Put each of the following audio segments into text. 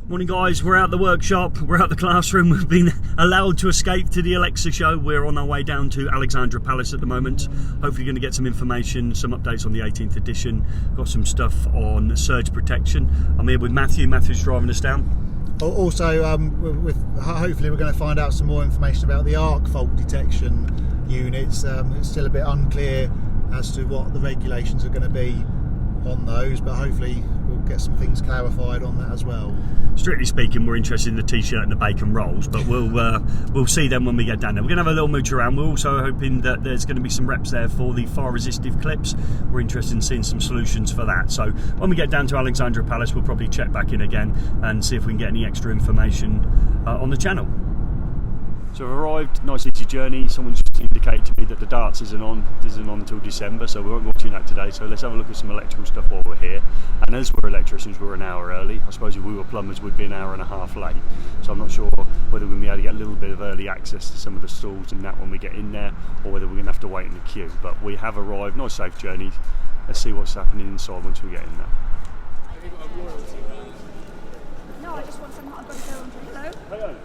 Morning guys, we're out the workshop, we're out the classroom, we've been allowed to escape to the ELEX show. We're on our way down to Alexandra Palace at the moment. Hopefully going to get some information, some updates on the 18th edition. Got some stuff on surge protection. I'm here with Matthew's driving us down. Also, hopefully we're going to find out some more information about the arc fault detection units. It's still a bit unclear as to what the regulations are going to be on those, but hopefully we'll get some things clarified on that as well. Strictly speaking, we're interested in the t-shirt and the bacon rolls, but we'll see them when we get down there. We're going to have a little mooch around. We're also hoping that there's going to be some reps there for the fire resistive clips. We're interested in seeing some solutions for that. So when we get down to Alexandra Palace, we'll probably check back in again and see if we can get any extra information on the channel. So we've arrived, nice easy journey. Someone's just indicated to me that the darts isn't on until December, so we won't be watching that today. So let's have a look at some electrical stuff while we're here. And as we're electricians, we're an hour early. I suppose if we were plumbers, we'd be an hour and a half late. So I'm not sure whether we're going to be able to get a little bit of early access to some of the stalls and that when we get in there, or whether we're going to have to wait in the queue. But we have arrived, nice safe journey. Let's see what's happening inside once we get in there. No, I just want some hot butter on. Hello. Hello.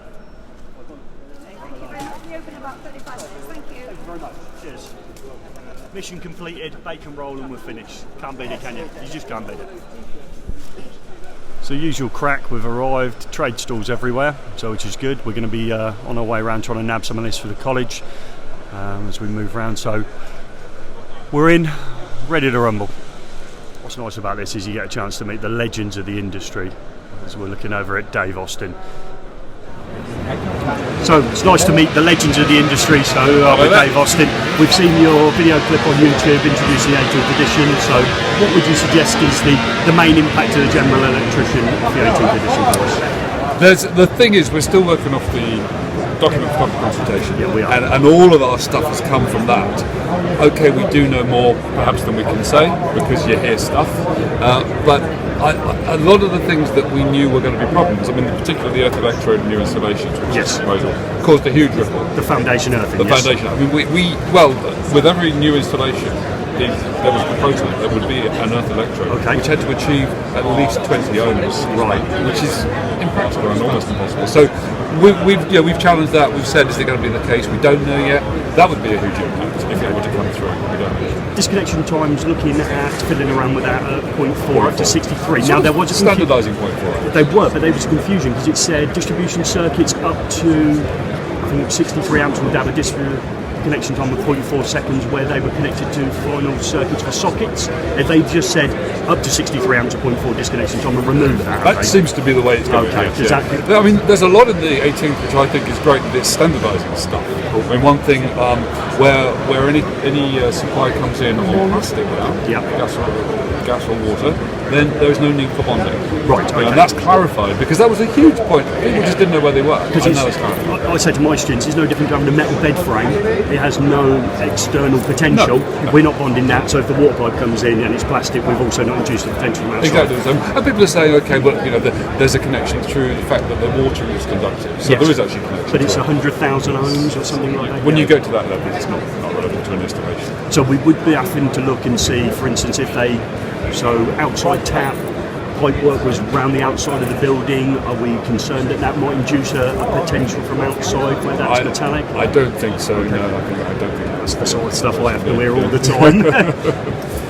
We open in about 35 minutes. Thank you. Thank you very much. Cheers. Mission completed, bacon roll and we're finished. Can't beat it, can you? You just can't beat it. So usual crack, we've arrived, trade stalls everywhere, so which is good. We're going to be on our way around trying to nab some of this for the college as we move around. So we're in, ready to rumble. What's nice about this is you get a chance to meet the legends of the industry as we're looking over at Dave Austin. So it's nice to meet the legends of the industry. So with Dave Austin, we've seen your video clip on YouTube introducing the 18th edition. So what would you suggest is the main impact to the general electrician of the 18th edition course? The thing is, we're still working off the document for consultation. Yeah, we are. And all of our stuff has come from that. Okay, we do know more perhaps than we can say because you hear stuff, but a lot of the things that we knew were going to be problems, I mean, particularly the earth electrode new installations, which Yes. is proposal, caused a huge ripple. The foundation earthing. The yes. foundation. I mean, well, with every new installation, there was a proposal there would be an earth electrode, which had to achieve at least 20 ohms, Right. which is impractical and almost impossible. So we've challenged that. We've said, is it going to be the case? We don't know yet. That would be a huge impact if it were to come through. We don't know. Disconnection times, looking at fiddling around with that at 0.4 up to 63. Now there was a standardising 0.4. They were, but there was confusion because it said distribution circuits up to, I think, 63 amps would have a disconnection time of 0.4 seconds where they were connected to final circuits for sockets. If they just said up to 63 amps of 0.4 disconnection time and remove that. That seems to be the way it's going. Okay, Yeah. exactly. I mean, there's a lot in the 18th which I think is great that it's standardising stuff. I mean, one thing where any supply comes in on plastic now, gas or water, then there is no need for bonding. Right, okay. And that's clarified because that was a huge point. People just didn't know where they were. And now it's clarified. I say to my students, it's no different to having a metal bed frame. It has no external potential. No. We're not bonding that, so if the water pipe comes in and it's plastic, we've also not induced the potential from outside. Exactly. And people are saying, okay, well, there's a connection through the fact that the water is conductive. So Yes. there is actually a connection. But it's 100,000 ohms or something like that. When you go to that level, it's not relevant to an installation. So we would be having to look and see, for instance, if outside tap pipe work was around the outside of the building. Are we concerned that might induce a potential from outside where that's metallic? I don't think so. Okay. No, I don't think that's the sort of stuff I have to hear all the time.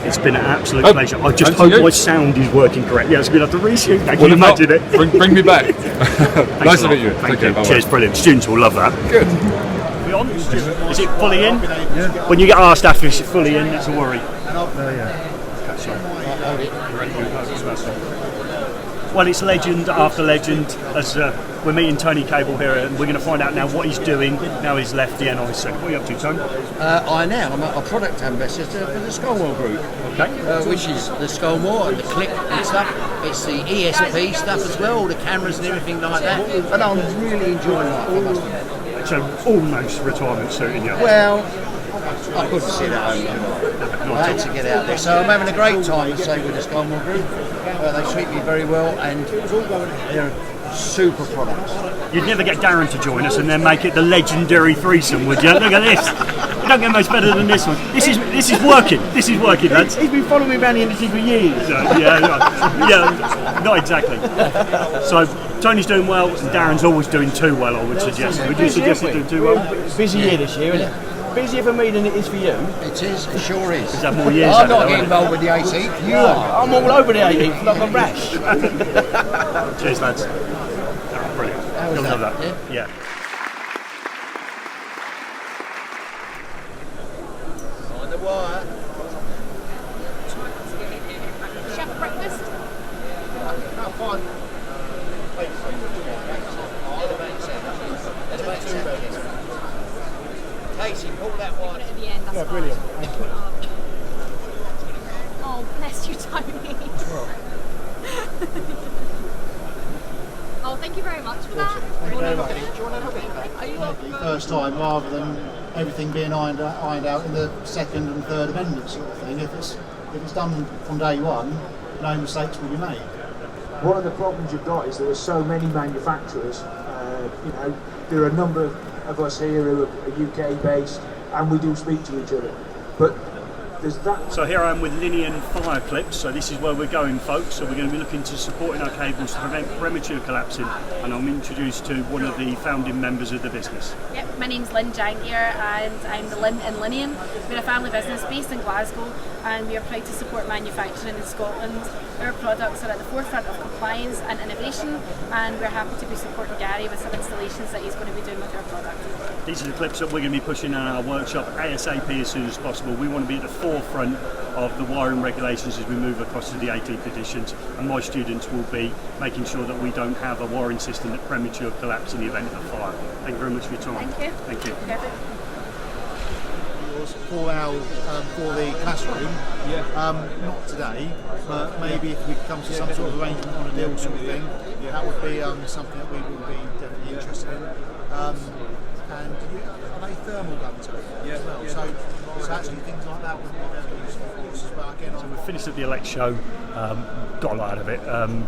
It's been an absolute pleasure. I just hope my sound is working correctly. Yeah, it's going to have to reshoot that. Can you imagine it? Bring me back. Nice to meet you. Thank you. Cheers, brilliant. Students will love that. Good. Is it fully in? Yeah. When you get asked after it's fully in, that's a worry. Well, it's legend after legend as we're meeting Tony Cable here, and we're going to find out now what he's doing now he's left the NIC. What are you up to, Tony? I'm a product ambassador for the Skolmore Group, which is the Skolmore and the Click and stuff. It's the ESP stuff as well, all the cameras and everything like that. And I'm really enjoying life. So almost retirement suiting you. Well, I couldn't sit at home. I had to get out there. So I'm having a great time, I say, with the Skolmore Group. They treat me very well, and they're super products. You'd never get Darren to join us and then make it the legendary threesome, would you? Look at this. don't get much better than this one. This is working. This is working, lads. He's been following me around the industry for years. Yeah, not exactly. So Tony's doing well, and Darren's always doing too well, I would suggest. Would you suggest he's doing too well? Busy year this year, isn't it? Busier for me than it is for you. It is, it sure is. He's had more years. I'm not getting involved with the 18th, you are. I'm all over the 18th like a rash. Cheers, lads. Oh, brilliant. You'll love that. Yeah. On the wire. Chef breakfast? Casey, pull that one. At the end, that's fine. brilliant. Oh, bless you, Tony. Oh, thank you very much for that. Thank you very much. Do you want a little bit back? Are you up? First time, rather than everything being ironed out in the second and third amendment sort of thing. If it's done from day one, no mistakes will be made. One of the problems you've got is there are so many manufacturers. There are a number of us here who are UK based, and we do speak to each other. But there's that. So here I am with Linian fire clips. So this is where we're going, folks. So we're going to be looking to supporting our cables to prevent premature collapsing. And I'm introduced to one of the founding members of the business. Yep, my name's Lynn Jank here, and I'm the Lynn in Linian. We're a family business based in Glasgow, and we are proud to support manufacturing in Scotland. Our products are at the forefront of compliance and innovation, and we're happy to be supporting Gary with some installations that he's going to be doing with our product. These are the clips that we're going to be pushing in our workshop ASAP as soon as possible. We want to be at the forefront of the wiring regulations as we move across to the 18th editions, and my students will be making sure that we don't have a wiring system that premature collapse in the event of a fire. Thank you very much for your time. Thank you. Thank you. Perfect. For the classroom, not today, but maybe if we come to some sort of arrangement on a deal sort of thing, that would be something that we would be definitely interested in. And are they thermal guns as well? So actually things like that would be very useful for us as well. Again, We finished at the ELEX show, got a lot out of it.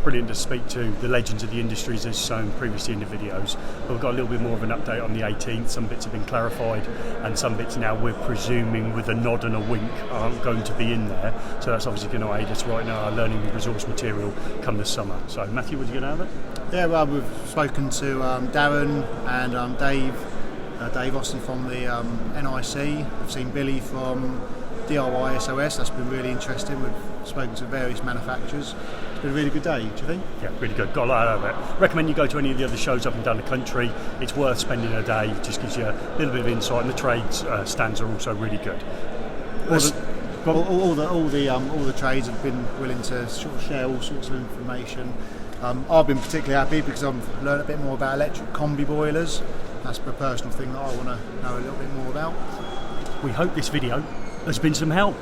Brilliant to speak to the legends of the industries as shown previously in the videos. But we've got a little bit more of an update on the 18th. Some bits have been clarified, and some bits now we're presuming with a nod and a wink aren't going to be in there. So that's obviously going to aid us right now, our learning resource material come this summer. So Matthew, what did you get out of it? yeah, well, we've spoken to Darren and Dave Austin from the NIC. We've seen Billy from DIY SOS. That's been really interesting. We've spoken to various manufacturers. It's been a really good day, do you think? Yeah, really good. Got a lot out of it. Recommend you go to any of the other shows up and down the country. It's worth spending a day. It just gives you a little bit of insight, and the trade stands are also really good. All the trades have been willing to sort of share all sorts of information. I've been particularly happy because I've learned a bit more about electric combi boilers. That's a personal thing that I want to know a little bit more about. We hope this video has been some help.